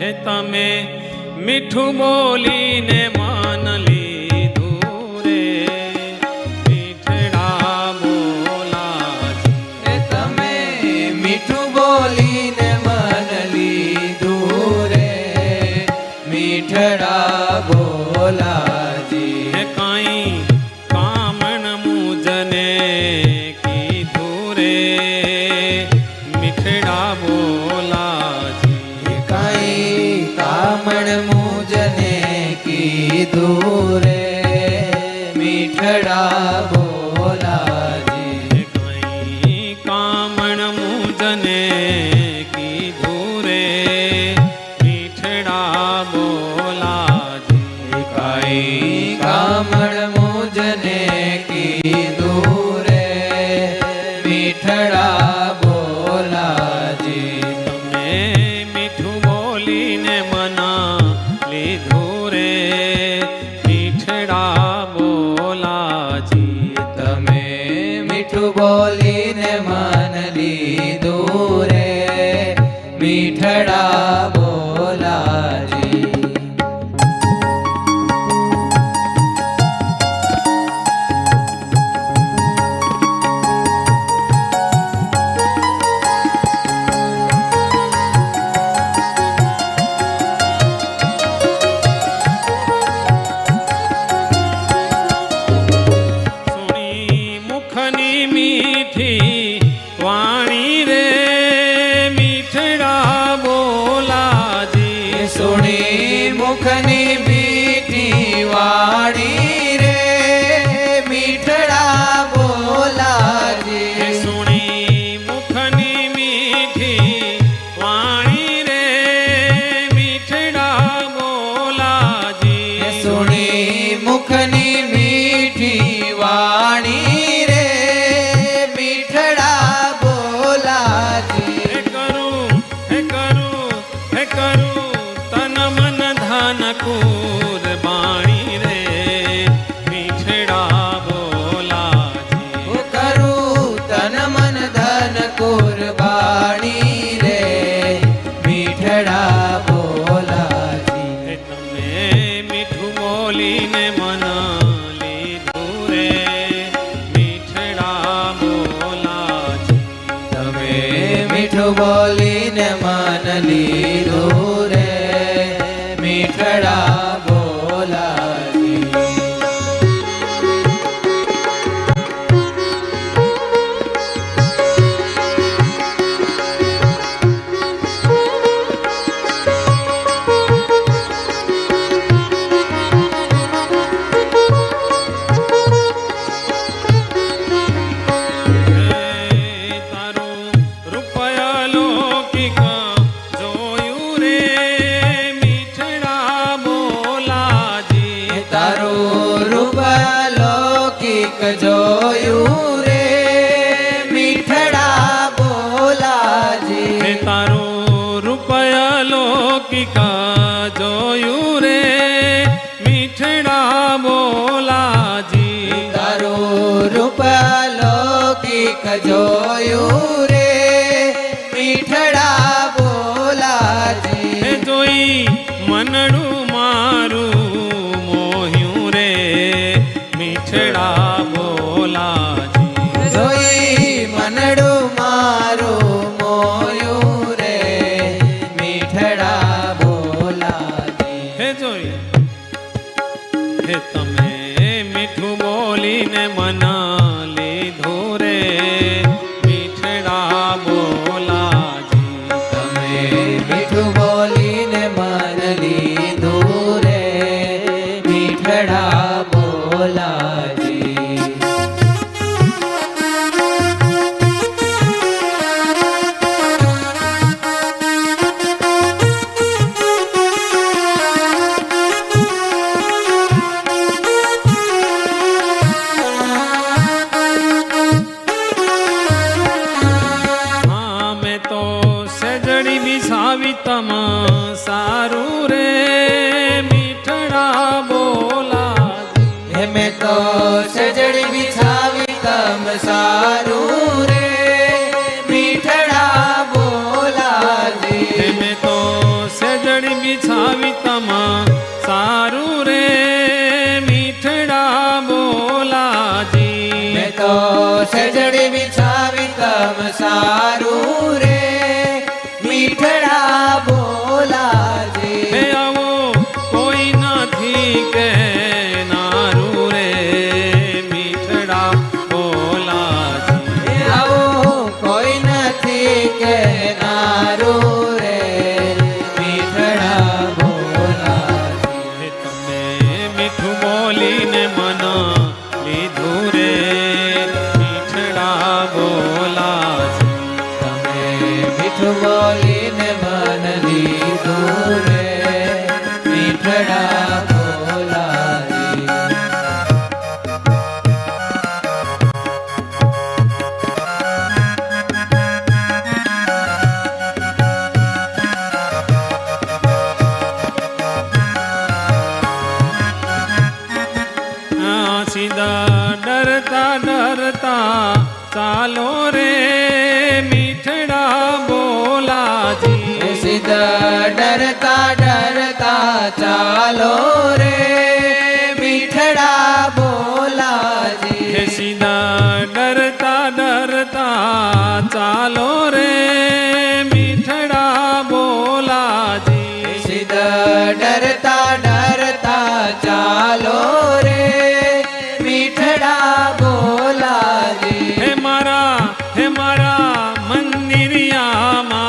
હે તમે મીઠું બોલીને માન લીધું રે મીઠડા બોલાજી. હે તમે મીઠું બોલીને મન લીધું રે મીઠડા બોલાજી. હે કાંઈ કામણ મુજને કીધું રે મીઠડા બોલાજી. કાંઈ કામણ મુજને કીધું રે મીઠડા બોલાજી. કાંઈ કામણ મુજને કીધું રે મીઠડા બોલાજી. કાંઈ કામણ મુજને કીધું રે મીઠડા બોલાજી. તમે મીઠું બોલીને મના લીધું રે મીઠડા બોલાજી. તમે મીઠું બોલીને મન લીધું રે મીઠડા બોલાજી. સુણી મુખની મીઠી વાણી રે મીઠડા બોલાજી. સુણી મુખની મીઠી વાણી રે મીઠડા બોલાજી. સુણી મુખની મીઠી વાણી રે મીઠડા બોલાજી. સુણી મુખની મીઠી વાણી રે મીઠડા બોલાજી. હે કરું તન મન ધન કુરબાણી રે મીઠડા બોલાજી. હું કરું તન મન ધન કુરબાણી રે મીઠડા બોલાજી. હે તમે મીઠું બોલીને મન લીધું રે મીઠડા બોલાજી. તમે મીઠું બોલીને મન લીધું રે મીઠડા બોલાજી. તારું રૂપયા લૌકિક જોયું રે મીઠડા બોલાજી. તારું રૂપ લૌકિક જોયું રે મીઠડા બોલાજી. હે તારું રૂપયા લૌકિક જોયું રે મીઠડા બોલાજી. તારું રૂપ લૌકિક જોયું રે મીઠડા બોલાજી. હે જોઈ મનડું મારું મોહ્યું રે મીઠડા બોલાજી. જોઈ મનડું મારું મોયું રે મીઠડા બોલાજી. હે જોઈ હે તમે મીઠું બોલીને મના લીધું રે મીઠડા બોલાજી. તમે મીઠું બોલીને મન લીધું રે મીઠડા બોલાજી. હા મેં તો સજડી બિસાવી તમ સારું રે મીઠડા બોલાજી. હે મેં તો સજડી બિછાવી તમ સારું રે મીઠડા બોલાજી. હે મેં તો સજડી સેજડી બિછાવી તમ સારું રે મીઠડા બોલાજી મેં તો સજડી બિછાવી તમ સારું રે મીઠડા બોલાજી હે આવો કોઈ નથી કે નારું રે મીઠડા બોલાજી આવો કોઈ નથી કે નારું રે મીઠડા બોલાજી હે તમે મીઠું બોલીને મન લીધું રે મીઠડા બોલાજી તમે મીઠું બોલીને મન લીધું રે મીઠડા બોલાજી સીધા ડરતા ડરતા ચાલો રે મીઠડા બોલાજી સીધા ડરતા ડરતા ચાલો રે મીઠડા બોલાજી હે સીધા ડરતા ડરતા ચાલો રે મીઠડા બોલાજી સીધા ડરતા ડરતા ચાલો રે મીઠડા બોલાજી હે મારા મંદિરિયામાં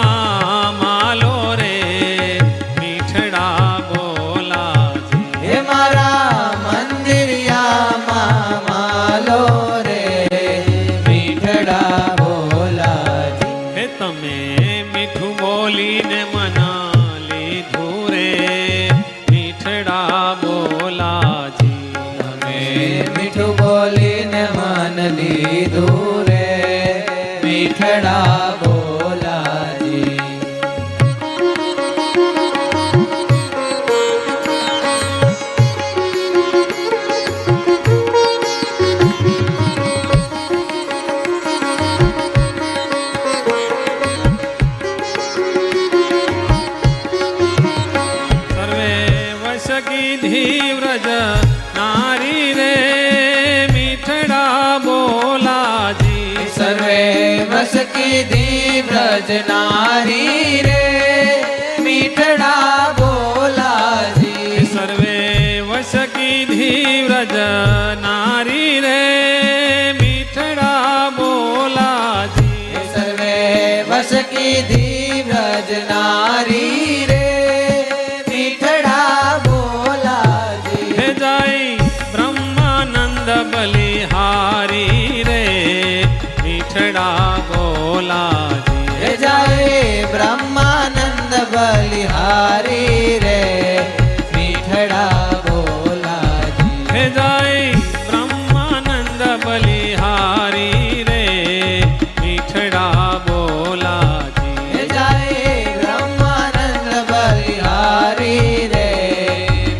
માલો રે મીઠડા બોલાજી હે મારા મંદિરિયામાં માલો રે મીઠડા બોલાજી હે તમે મીઠું બોલીને મના લીધું રે મીઠડા બોલાજી તમે મીઠું બોલીને મન લીધું રે મીઠડા બોલાજી સર્વે વશ કીધી વ્રજ નારી રે મીઠડા બોલાજી સર્વે વસ કીધી વ્રજ નારી રે મીઠડા બોલાજી સર્વે વશ કીધી વ્રજ નારી રે મીઠડા બોલાજી સર્વે વસ કીધી વ્રજ નારી રે મીઠડા બોલાજી હે જાય બ્રહ્માનંદ બલિહારી રે મીઠડા બોલાજી હે જાય બ્રહ્માનંદ બલિહારી રે મીઠડા બોલાજી હે જાય બ્રહ્માનંદ બલિહારી રે મીઠડા બોલાજી હે જાય બ્રહ્માનંદ બલિહારી રે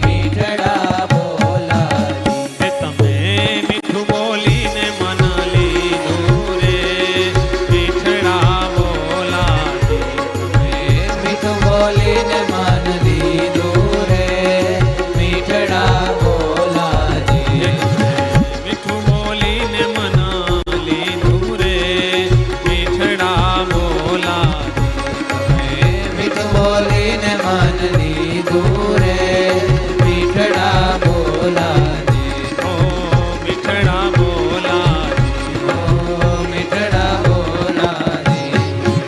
મીઠડા બોલાજી હે તમે મીઠું બોલીને મન લીધું રે મીઠડા બોલાજી મીઠું બોલીને મન લીધું રે મીઠડા બોલાજી મીઠું બોલીને મન લીધું રે મીઠડા બોલાજી મીઠું બોલીને મન લીધું રે